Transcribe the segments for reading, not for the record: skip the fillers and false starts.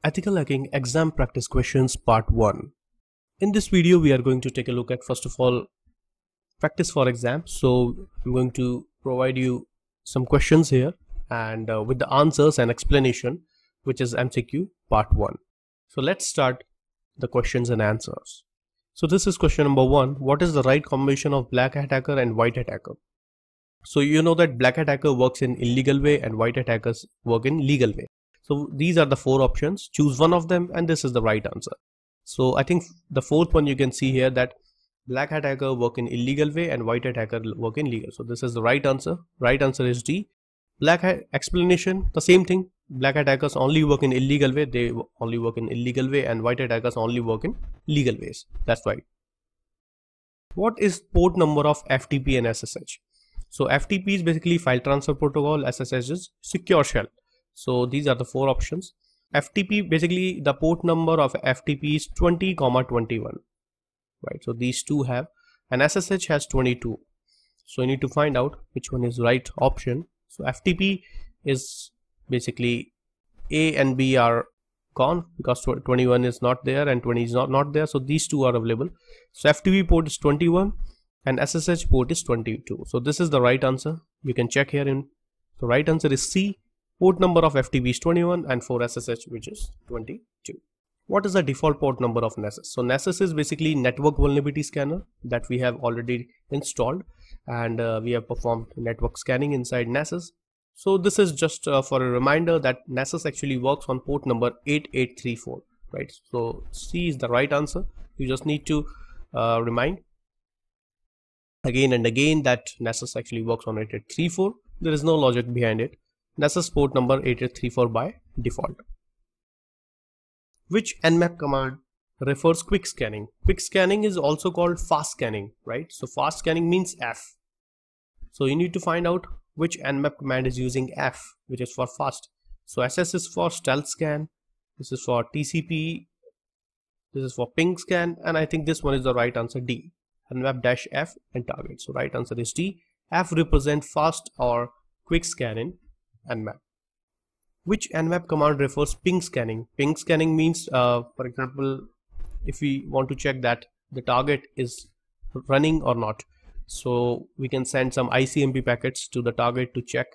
Ethical Hacking Exam Practice Questions Part 1. In this video, we are going to take a look at, first of all, practice for exam. So I'm going to provide you some questions here and with the answers and explanation, which is MCQ Part 1. So let's start the questions and answers. So this is question number 1. What is the right combination of black hat hacker and white hat hacker? So you know that black hat hacker works in illegal way and white hat hackers work in legal way. So these are the 4 options. Choose one of them and this is the right answer. So I think the 4th one you can see here, that black hat hacker work in illegal way and white hat hacker work in legal. So this is the right answer. Right answer is D. Black hat explanation, the same thing. Black hat hackers only work in illegal way. They only work in illegal way, and white hat hackers only work in legal ways. That's right. What is port number of FTP and SSH? So FTP is basically file transfer protocol. SSH is secure shell. So these are the 4 options. FTP, basically the port number of FTP is 20,21, right? So these two have, and SSH has 22. So you need to find out which one is right option. So FTP is basically A and B are gone because 21 is not there and 20 is not there. So these two are available. So FTP port is 21 and SSH port is 22. So this is the right answer. You can check here in. The right answer is C. Port number of FTP is 21 and for SSH, which is 22. What is the default port number of Nessus? So Nessus is basically network vulnerability scanner that we have already installed, and we have performed network scanning inside Nessus. So this is just for a reminder that Nessus actually works on port number 8834, right? So C is the right answer. You just need to remind again and again that Nessus actually works on 8834. There is no logic behind it. Nessus port number 8834 by default. Which Nmap command refers quick scanning? Quick scanning is also called fast scanning, right? So fast scanning means F. So you need to find out which Nmap command is using F, which is for fast. So SS is for stealth scan, this is for TCP, this is for ping scan, and I think this one is the right answer, D. Nmap-F and target. So right answer is D. F represent fast or quick scan in Nmap. Which Nmap command refers ping scanning? Ping scanning means, for example, if we want to check that the target is running or not, so we can send some ICMP packets to the target to check.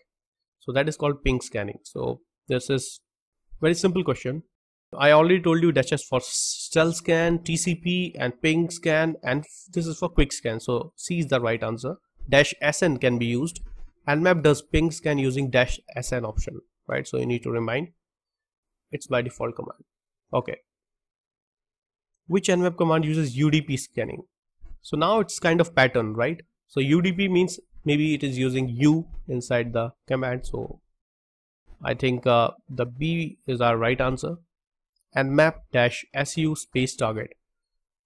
So that is called ping scanning. So this is very simple question. I already told you that's just for stealth scan, TCP and ping scan, and this is for quick scan. So C is the right answer. -SN can be used. Nmap does ping scan using -SN option, right? So you need to remind it's by default command. Okay. Which Nmap command uses UDP scanning? So now it's kind of pattern, right? So UDP means maybe it is using U inside the command. So I think the B is our right answer. Nmap-SU space target.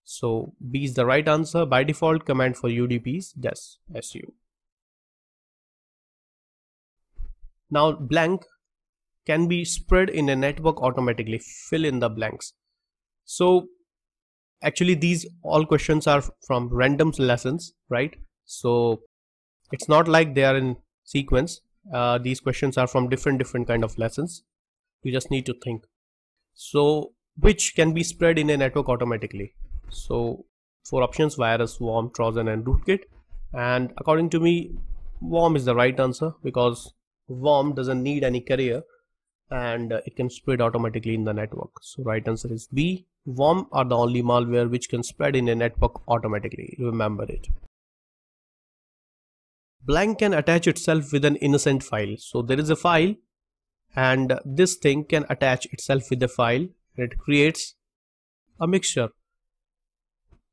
So B is the right answer. By default command for UDP is -SU. Now blank can be spread in a network automatically. Fill in the blanks. So actually these all questions are from random lessons, right? So it's not like they are in sequence. These questions are from different kind of lessons. You just need to think. So which can be spread in a network automatically? So 4 options: virus, worm, Trojan and rootkit. And according to me, worm is the right answer because worm doesn't need any carrier and it can spread automatically in the network. So right answer is B. Worm are the only malware which can spread in a network automatically. Remember it. Blank can attach itself with an innocent file. So there is a file and this thing can attach itself with the file and it creates a mixture.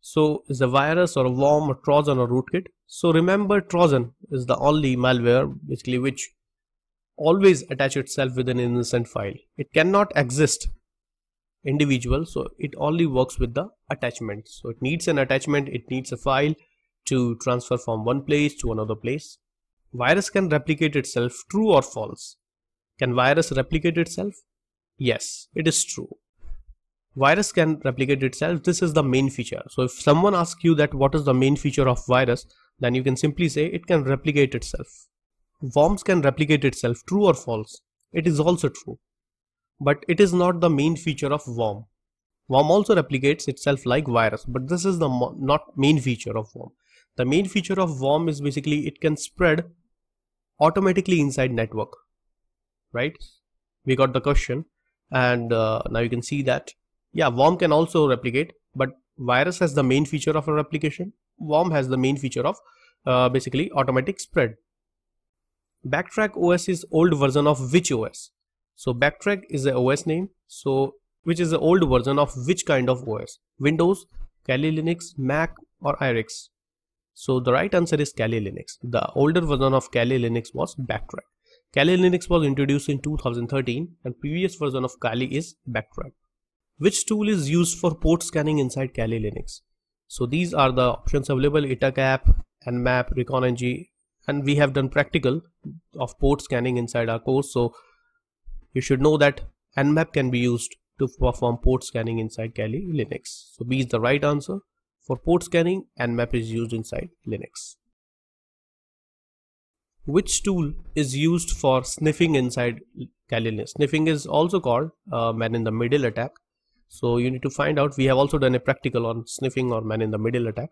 So is a virus or a worm or Trojan or rootkit. So remember, Trojan is the only malware basically which always attach itself with an innocent file. It cannot exist individual, so it only works with the attachment. So it needs an attachment, it needs a file to transfer from one place to another place. Virus can replicate itself. True or false? Can virus replicate itself? Yes, it is true. Virus can replicate itself. This is the main feature. So if someone asks you that what is the main feature of virus, then you can simply say it can replicate itself. Worms can replicate itself. True or false? It is also true. but it is not the main feature of worm. Worm also replicates itself like virus, but this is the not main feature of worm. The main feature of worm is basically it can spread automatically inside network, right? We got the question, and now you can see that, yeah, worm can also replicate, but virus has the main feature of a replication. Worm has the main feature of basically automatic spread. Backtrack OS is old version of which OS? So Backtrack is the OS name. So which is the old version of which kind of OS? Windows, Kali Linux, Mac, or IRIX? So the right answer is Kali Linux. The older version of Kali Linux was Backtrack. Kali Linux was introduced in 2013 and previous version of Kali is Backtrack. Which tool is used for port scanning inside Kali Linux? So these are the options available: Itacap, Nmap, ReconNG, and we have done practical of port scanning inside our course. So you should know that Nmap can be used to perform port scanning inside Kali Linux. So B is the right answer. For port scanning, Nmap is used inside Linux. Which tool is used for sniffing inside Kali Linux? Sniffing is also called man-in-the-middle attack. So you need to find out. We have also done a practical on sniffing or man-in-the-middle attack.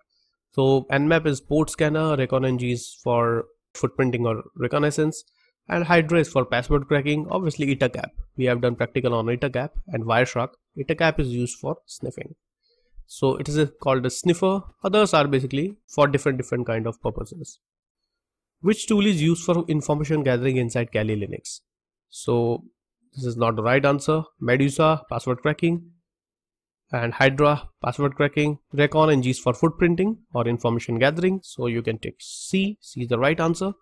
So Nmap is port scanner, ReconNG is for footprinting or reconnaissance, and Hydra is for password cracking. Obviously Itacap, we have done practical on Itacap, and Wireshark. Itacap is used for sniffing. So it is called a sniffer. Others are basically for different kind of purposes. Which tool is used for information gathering inside Kali Linux? So this is not the right answer. Medusa, password cracking, and Hydra, password cracking. ReconNG is for footprinting or information gathering. So you can take C. C is the right answer.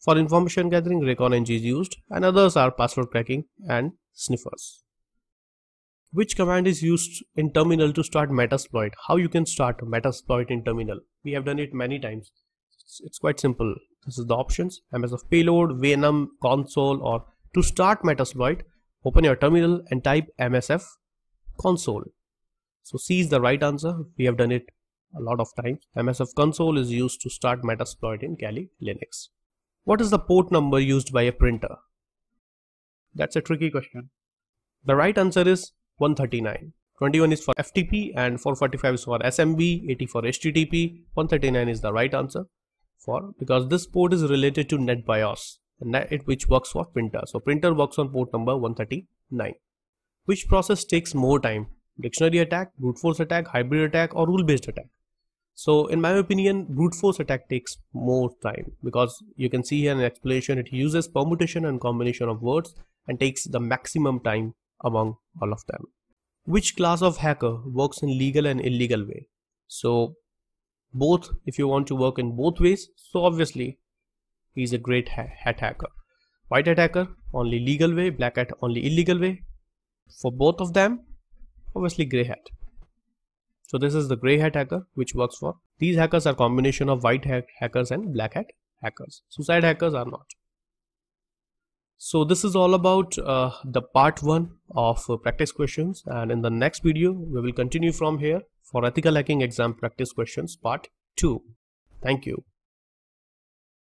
For information gathering, ReconNG is used, and others are password cracking and sniffers. Which command is used in terminal to start Metasploit? How you can start Metasploit in terminal? We have done it many times. It's quite simple. This is the options: MSF payload, Venom, console, or to start Metasploit, open your terminal and type MSF console. So C is the right answer. We have done it a lot of times. MSF console is used to start Metasploit in Kali Linux. What is the port number used by a printer? That's a tricky question. The right answer is 139. 21 is for FTP and 445 is for SMB, 80 for HTTP. 139 is the right answer because this port is related to NetBIOS, which works for printer. So printer works on port number 139. Which process takes more time? Dictionary attack, brute force attack, hybrid attack, or rule based attack? So in my opinion, brute force attack takes more time because you can see here in explanation it uses permutation and combination of words and takes the maximum time among all of them. Which class of hacker works in legal and illegal way? So both, if you want to work in both ways, so obviously he's a great hat hacker. White hat hacker only legal way, black hat only illegal way. For both of them, obviously gray hat. So this is the gray hat hacker which works for. These hackers are combination of white hat hackers and black hat hackers. Suicide hackers are not. So this is all about the part 1 of practice questions, and in the next video we will continue from here for ethical hacking exam practice questions part 2. Thank you.